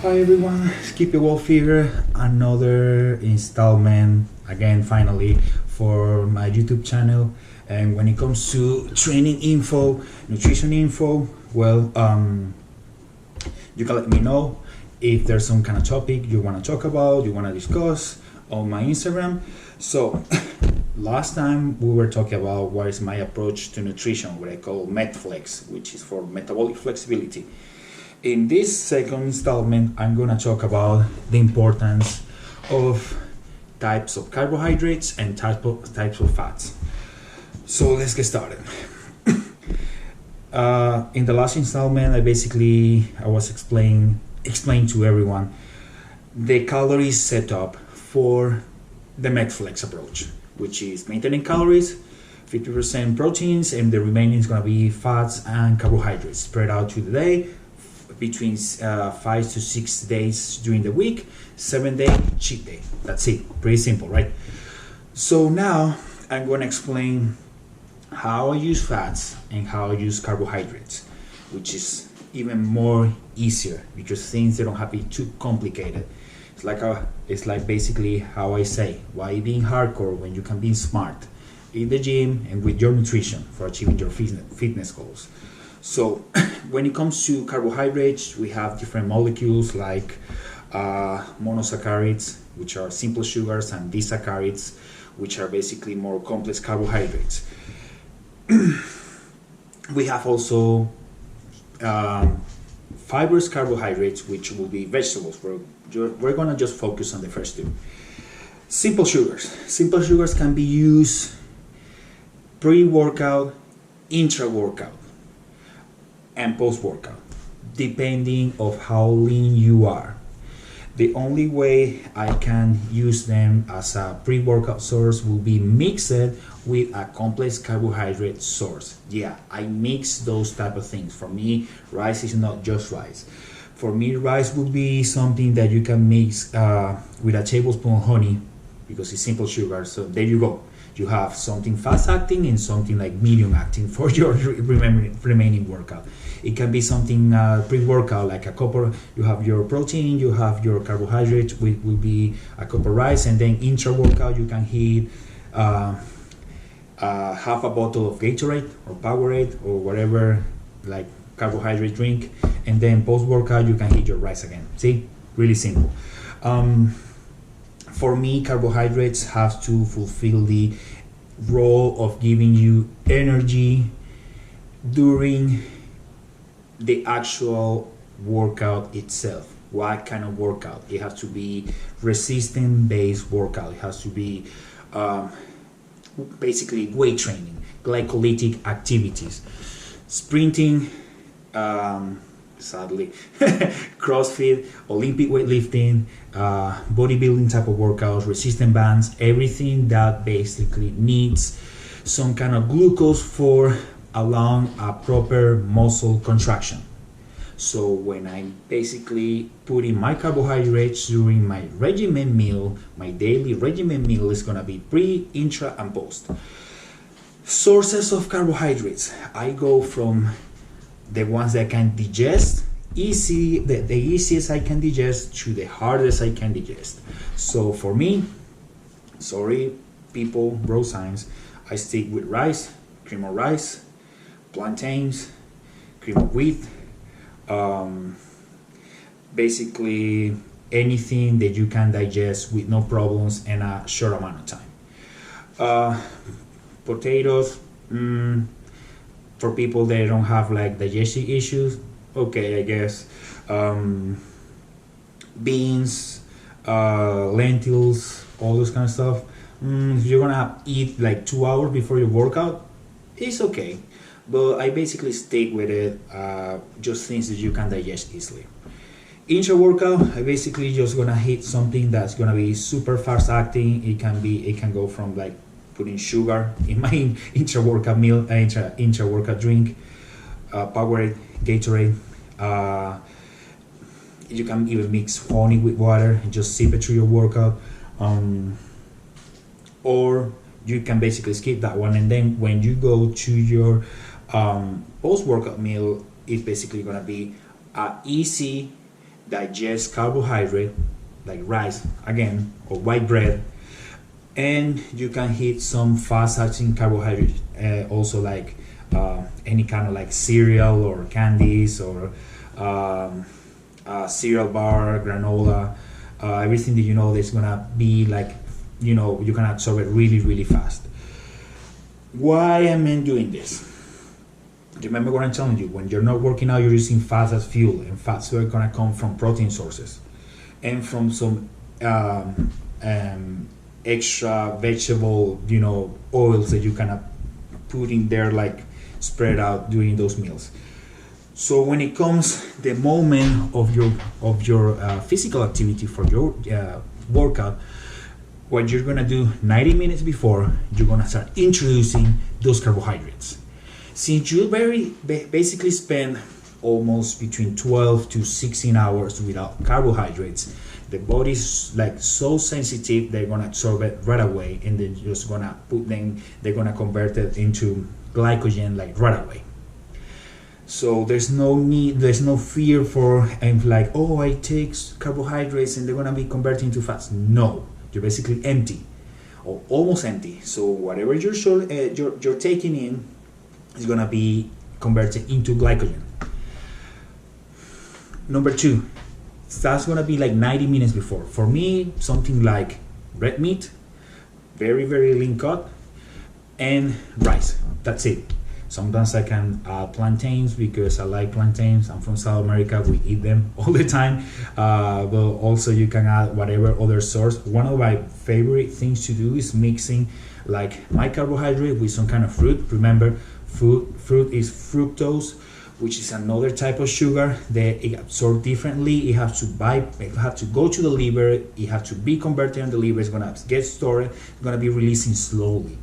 Hi everyone, Scipio here, another installment again finally for my YouTube channel. And when it comes to training info, nutrition info, well, you can let me know if there's some kind of topic you want to talk about, you want to discuss on my Instagram. So last time we were talking about what is my approach to nutrition, what I call MetFlex, which is for metabolic flexibility. In this second installment, I'm going to talk about the importance of types of carbohydrates and types of fats. So let's get started. In the last installment, I was explain to everyone the calories set up for the MetFlex approach, which is maintaining calories, 50% proteins, and the remaining is going to be fats and carbohydrates spread out through the day, between 5 to 6 days during the week, 7-day cheat day. That's it. Pretty simple, right? So now I'm going to explain how I use fats and how I use carbohydrates, which is even more easier because things they don't have to be too complicated. It's like basically how I say, why being hardcore when you can be smart in the gym and with your nutrition for achieving your fitness goals. So when it comes to carbohydrates, we have different molecules like monosaccharides, which are simple sugars, and disaccharides, which are basically more complex carbohydrates. We have also fibrous carbohydrates, which will be vegetables. We're going to just focus on the first two. Simple sugars. Simple sugars can be used pre-workout, intra-workout, and post-workout, depending of how lean you are. The only way I can use them as a pre-workout source will be mixed with a complex carbohydrate source. Yeah, I mix those type of things. For me, rice is not just rice. For me, rice will be something that you can mix with a tablespoon of honey because it's simple sugar. So there you go. You have something fast acting and something like medium acting for your remaining workout. It can be something pre-workout like a cup of, you have your protein, you have your carbohydrate, which will be a cup of rice, and then intra-workout you can hit half a bottle of Gatorade or Powerade or whatever like carbohydrate drink, and then post-workout you can hit your rice again. See, really simple. For me, carbohydrates have to fulfill the role of giving you energy during the actual workout itself. What kind of workout? It has to be resistance-based workout. It has to be basically weight training, glycolytic activities, sprinting, sadly, CrossFit, Olympic weightlifting, bodybuilding type of workouts, resistance bands, everything that basically needs some kind of glucose for allowing a proper muscle contraction. So when I basically put in my carbohydrates during my regimen meal, my daily regimen meal is going to be pre, intra, and post. Sources of carbohydrates. I go from the ones that I can digest easy, the easiest I can digest to the hardest I can digest. So for me, sorry people, bro science, I stick with rice, cream of rice, plantains, cream of wheat, basically anything that you can digest with no problems in a short amount of time. Potatoes, for people that don't have like digestive issues, okay, I guess. Beans, lentils, all this kind of stuff. If you're gonna eat like 2 hours before your workout, it's okay. But I basically stick with it, just things that you can digest easily. Intra workout, I basically just gonna hit something that's gonna be super fast acting. It can go from like putting sugar in my intra workout meal, intra workout drink, Powerade, Gatorade. You can even mix honey with water and just sip it through your workout. Or you can basically skip that one, and then when you go to your post-workout meal, it's basically gonna be easy digest carbohydrate like rice again or white bread, and you can hit some fast acting carbohydrate, also like any kind of like cereal or candies or cereal bar, granola, everything that you know that's gonna be like, you know, you can absorb it really really fast. Why am I doing this? Remember what I'm telling you, when you're not working out, you're using fats as fuel, and fats are gonna come from protein sources and from some extra vegetable, you know, oils that you kind put in there, like spread out during those meals. So when it comes the moment of your physical activity for your workout, what you're gonna do 90 minutes before, you're gonna start introducing those carbohydrates. Since you basically spend almost between 12 to 16 hours without carbohydrates, the body's like so sensitive, they're gonna absorb it right away, and they're just gonna they're gonna convert it into glycogen like right away. So there's no fear for, and like, oh, I take carbohydrates and they're gonna be converting to fats. No, you're basically empty or almost empty. So whatever you're taking in is gonna be converted into glycogen. Number two, that's gonna be like 90 minutes before. For me, something like red meat, very very lean cut, and rice. That's it. Sometimes I can add plantains because I like plantains. I'm from South America. We eat them all the time. But also you can add whatever other source. One of my favorite things to do is mixing like my carbohydrate with some kind of fruit. Remember, fruit is fructose, which is another type of sugar that it absorbs differently. It has to go to the liver. It has to be converted in the liver. It's gonna get stored. It's gonna be releasing slowly.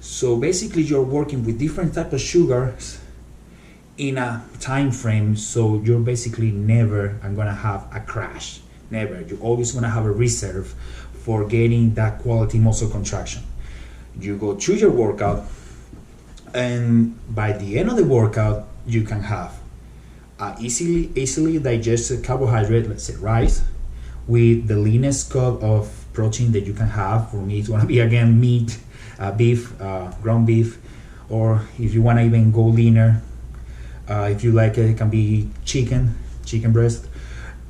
So basically, you're working with different type of sugars in a time frame. So you're basically never gonna have a crash. Never. You're always gonna have a reserve for getting that quality muscle contraction. You go through your workout, and by the end of the workout, you can have easily digested carbohydrate, let's say rice, with the leanest cut of protein that you can have. For me, it's gonna be again meat, beef, ground beef, or if you wanna even go leaner, if you like it can be chicken breast.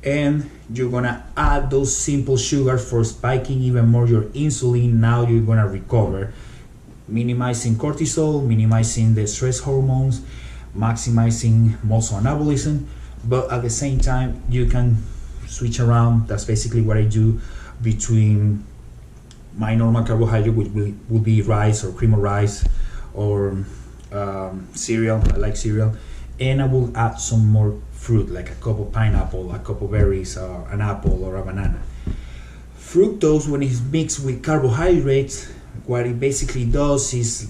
And you're gonna add those simple sugars for spiking even more your insulin. Now you're gonna recover, minimizing cortisol, minimizing the stress hormones, maximizing muscle anabolism. But at the same time, you can switch around. That's basically what I do between my normal carbohydrate, which will be rice or cream of rice or cereal. I like cereal, and I will add some more fruit, like a cup of pineapple, a cup of berries, an apple or a banana. Fructose, when it's mixed with carbohydrates, what it basically does is,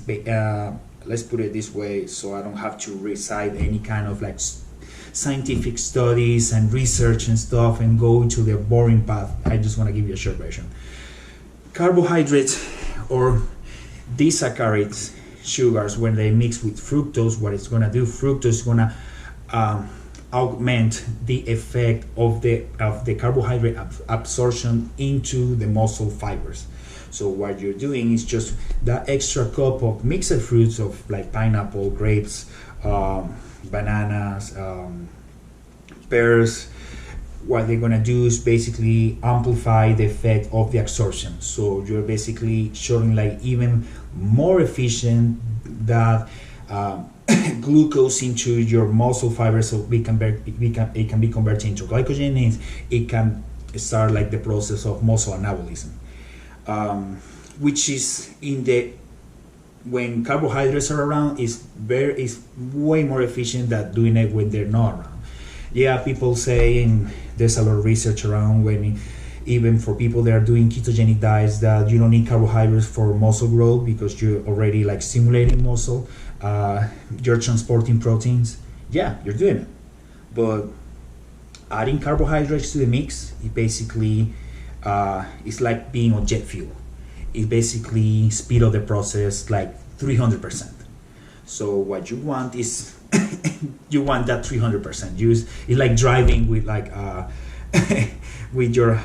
let's put it this way so I don't have to recite any kind of like scientific studies and research and stuff and go into the boring path. I just want to give you a short version. Carbohydrates or disaccharides, sugars, when they mix with fructose, what it's going to do, fructose is going to augment the effect of the carbohydrate absorption into the muscle fibers. So what you're doing is just that extra cup of mixed fruits of like pineapple, grapes, bananas, pears. What they're gonna do is basically amplify the effect of the absorption. So you're basically showing like even more efficient that glucose into your muscle fibers, so it can be converted into glycogen, and it can start like the process of muscle anabolism, which is when carbohydrates are around is way more efficient than doing it when they're not around. Yeah, people say, and there's a lot of research around, when even for people that are doing ketogenic diets, that you don't need carbohydrates for muscle growth because you're already like stimulating muscle, you're transporting proteins. Yeah, you're doing it, but adding carbohydrates to the mix, it basically it's like being on jet fuel. It basically speed up the process like 300%. So what you want is you want that 300% use. It's like driving with like with your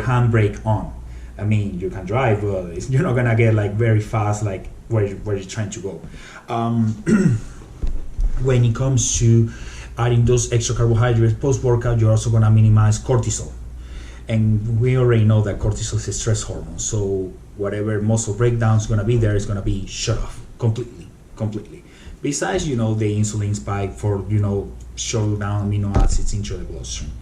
handbrake on. I mean, you can drive, but you're not gonna get like very fast, like where you're trying to go. When it comes to adding those extra carbohydrates post workout, you're also gonna minimize cortisol, and we already know that cortisol is a stress hormone. So whatever muscle breakdown is gonna be there is gonna be shut off completely. Besides, the insulin spike for shut down amino acids into the bloodstream.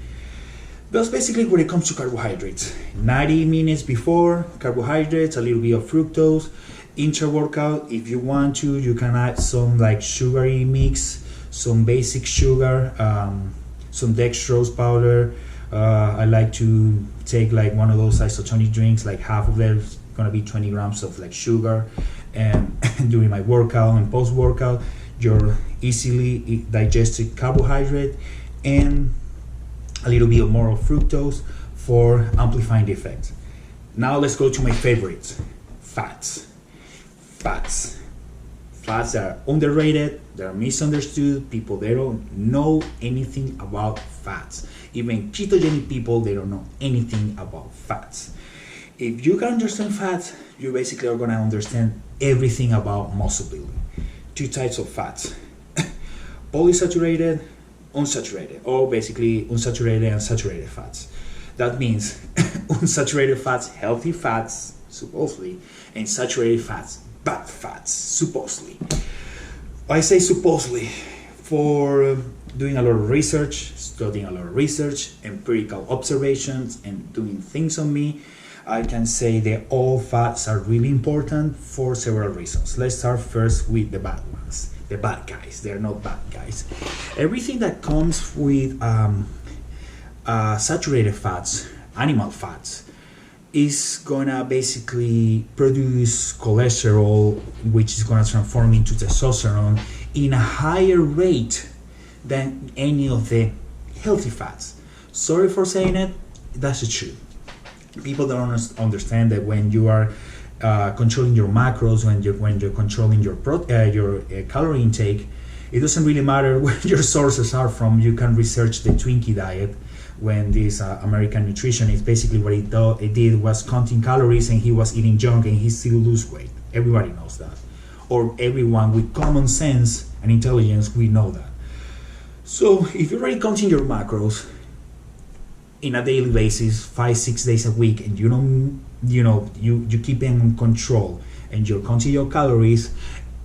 That's basically when it comes to carbohydrates. 90 minutes before, carbohydrates, a little bit of fructose. Intra-workout, if you want to, you can add some like sugary mix, some basic sugar, some dextrose powder. I like to take like one of those isotonic drinks, like half of them is gonna be 20 grams of like sugar. And during my workout and post-workout, your easily digested carbohydrate and a little bit more of fructose for amplifying the effect. Now let's go to my favorites, fats. Fats are underrated, they're misunderstood. People, they don't know anything about fats. Even ketogenic people, they don't know anything about fats. If you can understand fats, you basically are gonna understand everything about muscle building. Two types of fats, polysaturated, unsaturated, or basically unsaturated and saturated fats. That means unsaturated fats, healthy fats, supposedly, and saturated fats, bad fats, supposedly. I say supposedly for doing a lot of research, studying a lot of research, empirical observations, and doing things on me. I can say that all fats are really important for several reasons. Let's start first with the bad ones. The bad guys, they're not bad guys. Everything that comes with saturated fats, animal fats, is gonna basically produce cholesterol, which is gonna transform into testosterone in a higher rate than any of the healthy fats. Sorry for saying it, that's the truth. People don't understand that when you are controlling your macros, when you're controlling your calorie intake, it doesn't really matter where your sources are from. You can research the Twinkie diet. When this American nutritionist, basically what it did was counting calories, and he was eating junk and he still lose weight. Everybody knows that, or everyone with common sense and intelligence, we know that. So if you're already counting your macros in a daily basis, 5-6 days a week, and you keep them in control, and you're counting your calories,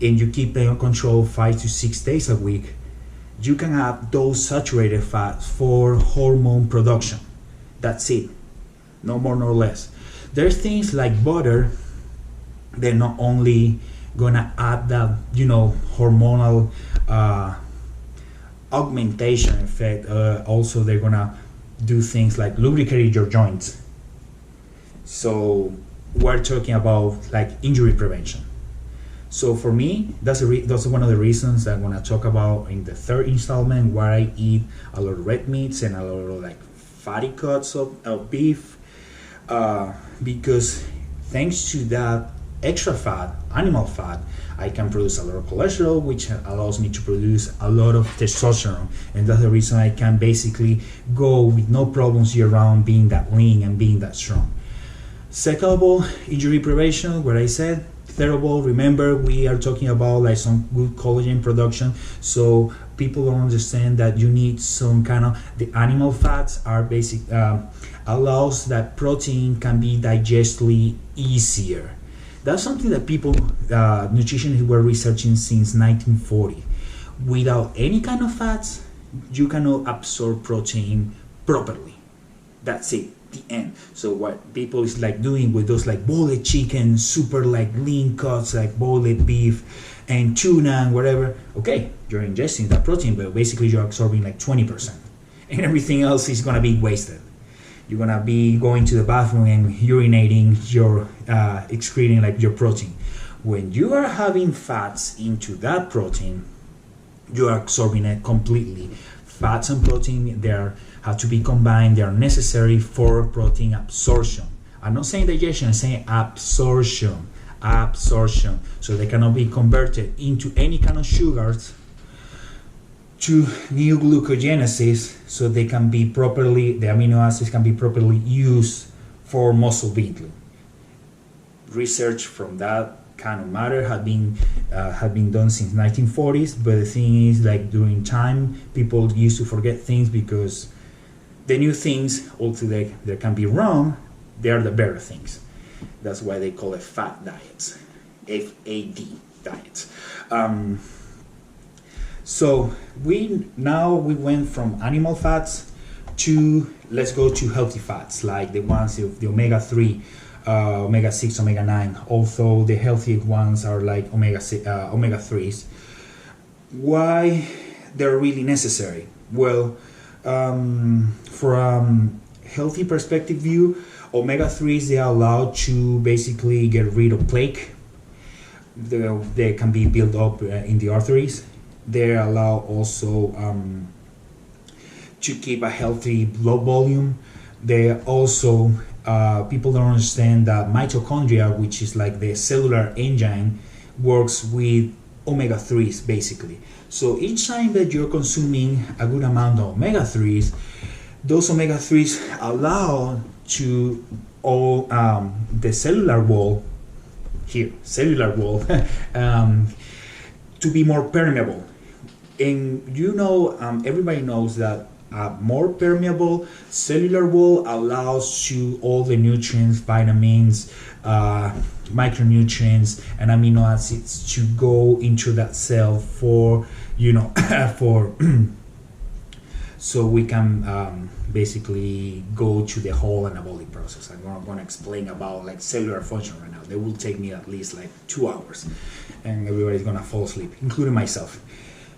and you keep them in control 5 to 6 days a week, you can have those saturated fats for hormone production. That's it, no more nor less. There's things like butter. They're not only gonna add that hormonal augmentation effect, also they're gonna do things like lubricate your joints. So we're talking about like injury prevention. So for me, that's one of the reasons that I'm gonna talk about in the third installment, where I eat a lot of red meats and a lot of like fatty cuts of beef, because thanks to that extra fat, animal fat, I can produce a lot of cholesterol, which allows me to produce a lot of testosterone, and that's the reason I can basically go with no problems year round, being that lean and being that strong. Second of all, injury prevention, where I said. Third of all, remember we are talking about like some good collagen production, so people don't understand that you need some kind of, the animal fats are basic, allows that protein can be digested easier. That's something that people, nutritionists were researching since 1940. Without any kind of fats, you cannot absorb protein properly. That's it, the end. So what people is like doing with those like boiled chicken, super like lean cuts, like boiled beef and tuna and whatever, okay, you're ingesting that protein, but basically you're absorbing like 20%, and everything else is gonna be wasted. You're gonna be going to the bathroom and urinating your, excreting like your protein. When you are having fats into that protein, you are absorbing it completely. Fats and protein, they have to be combined. They are necessary for protein absorption. I'm not saying digestion, I'm saying absorption. So they cannot be converted into any kind of sugars to new glucogenesis, so they can be properly, the amino acids can be properly used for muscle building. Research from that kind of matter had been done since 1940s, but the thing is, like, during time, people used to forget things because the new things, also they can be wrong, they are the better things. That's why they call it fat diets, FAD diets. So we went from animal fats to, let's go to healthy fats, like the ones of the omega-3, omega-6, omega-9. Also the healthy ones are like omega-3s. Why they're really necessary? Well, from healthy perspective view, omega-3s, they are allowed to basically get rid of plaque. They can be built up in the arteries. They allow also to keep a healthy blood volume. They also, people don't understand that mitochondria, which is like the cellular engine, works with omega-3s basically. So each time that you're consuming a good amount of omega-3s, those omega-3s allow to all the cellular wall to be more permeable. And everybody knows that a more permeable cellular wall allows to all the nutrients, vitamins, micronutrients, and amino acids to go into that cell for so we can basically go to the whole anabolic process. I'm going to explain about like cellular function right now. They will take me at least like 2 hours, and everybody's going to fall asleep, including myself.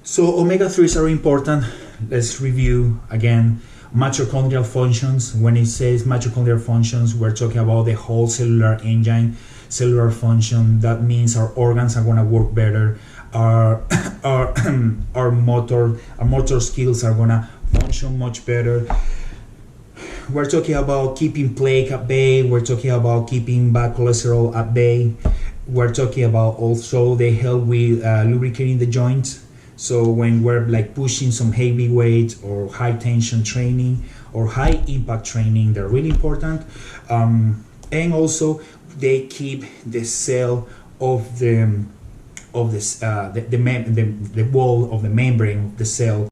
So omega-3s are important. Let's review again mitochondrial functions. When it says mitochondrial functions, we're talking about the whole cellular engine, cellular function. That means our organs are going to work better. Our motor skills are going to function much better. We're talking about keeping plaque at bay. We're talking about keeping bad cholesterol at bay. We're talking about also they help with lubricating the joints. So when we're like pushing some heavy weight or high tension training or high impact training, they're really important. And also they keep the cell of the wall of the membrane of the cell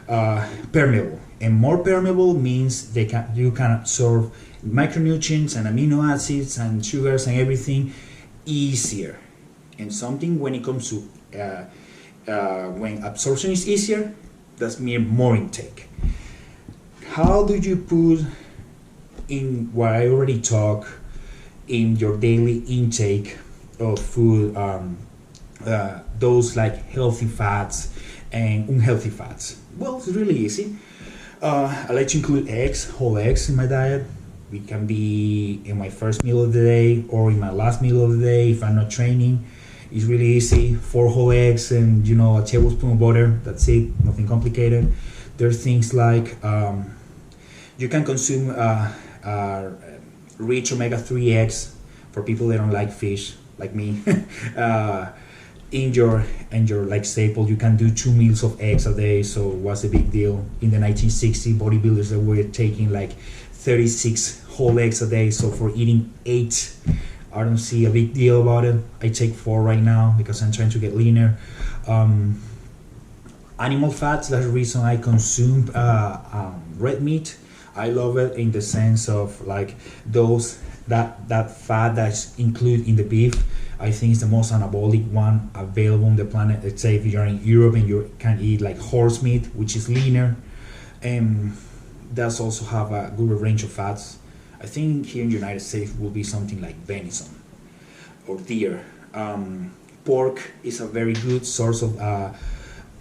permeable. And more permeable means you can absorb micronutrients and amino acids and sugars and everything easier. And something when it comes to when absorption is easier, that's mean more intake. How do you put in what I already talked in your daily intake of food, those like healthy fats and unhealthy fats? Well, it's really easy. I like to include eggs, whole eggs in my diet. It can be in my first meal of the day or in my last meal of the day if I'm not training. It's really easy. 4 whole eggs and a tablespoon of butter. That's it. Nothing complicated. There's things like you can consume rich omega-3 eggs for people that don't like fish, like me. In your like staple, you can do 2 meals of eggs a day. So what's the big deal? In the 1960s, bodybuilders that were taking like 36 whole eggs a day. So for eating 8. I don't see a big deal about it. I take 4 right now because I'm trying to get leaner. Animal fats, that's the reason I consume red meat. I love it in the sense of like that fat that's included in the beef. I think it's the most anabolic one available on the planet. Let's say if you're in Europe and you can eat like horse meat, which is leaner, and does also have a good range of fats. I think here in the United States will be something like venison or deer. Pork is a very good source of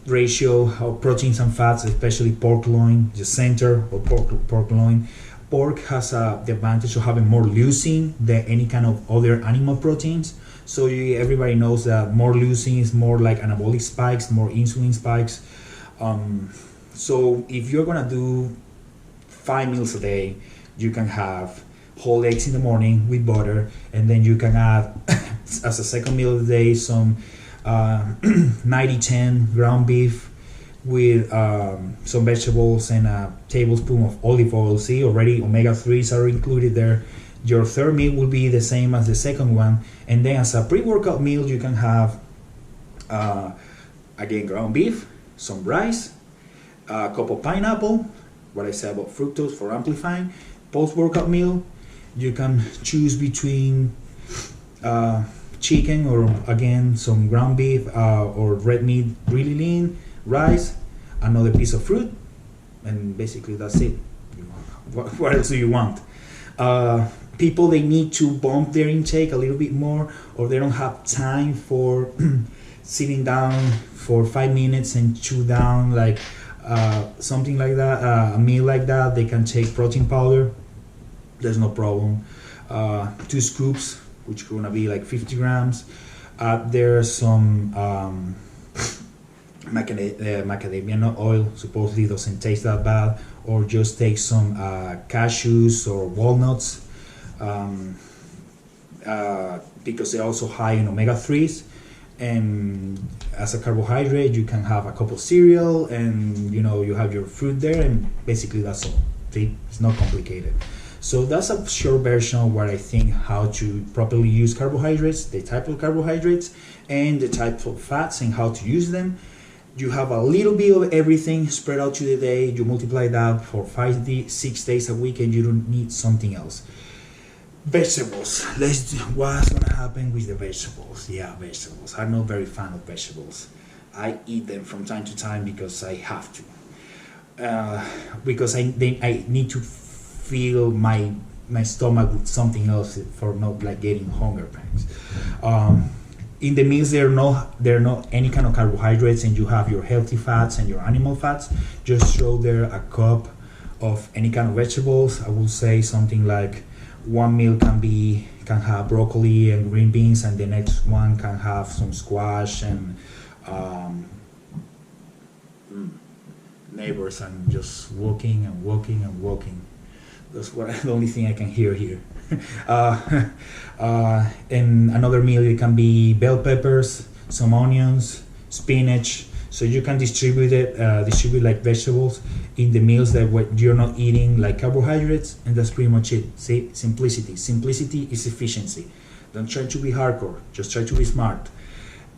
ratio of proteins and fats, especially pork loin, the center of pork loin. Pork has the advantage of having more leucine than any kind of other animal proteins. So everybody knows that more leucine is more like anabolic spikes, more insulin spikes. So if you're gonna do 5 meals a day, you can have whole eggs in the morning with butter, and then you can add as a second meal of the day some 90-10 ground beef with some vegetables and a tablespoon of olive oil. See, already omega-3s are included there. Your third meal will be the same as the second one. And then as a pre-workout meal, you can have, again, ground beef, some rice, a cup of pineapple, what I said about fructose for amplifying. Post-workout meal, you can choose between chicken or, again, some ground beef or red meat really lean, rice, another piece of fruit, and basically that's it. What else do you want? People, they need to bump their intake a little bit more, or they don't have time for sitting down for 5 minutes and chew down like something like that, a meal like that. They can take protein powder, there's no problem. 2 scoops, which are gonna be like 50 grams. There's some macadamia nut oil, supposedly doesn't taste that bad, or just take some cashews or walnuts, because they're also high in omega-3s. And as a carbohydrate, you can have a cup of cereal, and you have your fruit there, and basically that's all. It's not complicated. So that's a short version of what I think how to properly use carbohydrates, the type of carbohydrates, and the type of fats, and how to use them. You have a little bit of everything spread out to the day. You multiply that for 6 days a week, and you don't need something else. Vegetables. What's gonna happen with the vegetables? Yeah, vegetables. I'm not very fan of vegetables. I eat them from time to time because I have to. Because I need to fill my stomach with something else for not like getting hunger pangs. In the meals, there are not any kind of carbohydrates, and you have your healthy fats and your animal fats. Just throw there a cup of any kind of vegetables. I will say something like one meal can have broccoli and green beans, and the next one can have some squash and neighbors, and just walking and walking and walking. That's the only thing I can hear here. And another meal, it can be bell peppers, some onions, spinach. So you can distribute like vegetables in the meals that you're not eating like carbohydrates, and that's pretty much it. See, simplicity. Simplicity is efficiency. Don't try to be hardcore. Just try to be smart,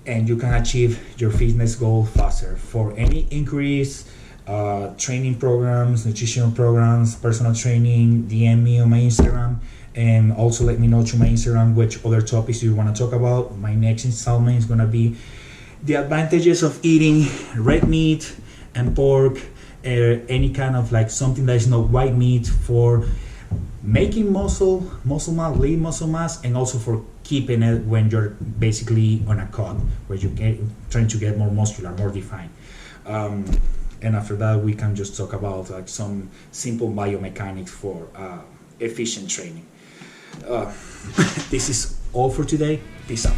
and you can achieve your fitness goal faster. For any inquiries, training programs, nutritional programs, personal training, DM me on my Instagram, and also let me know through my Instagram which other topics you want to talk about. My next installment is going to be the advantages of eating red meat and pork, any kind of like something that is not white meat, for making muscle mass, lean muscle mass, and also for keeping it when you're basically on a cut, where you're trying to get more muscular, more defined. And after that, we can just talk about like some simple biomechanics for efficient training. This is all for today. Peace out.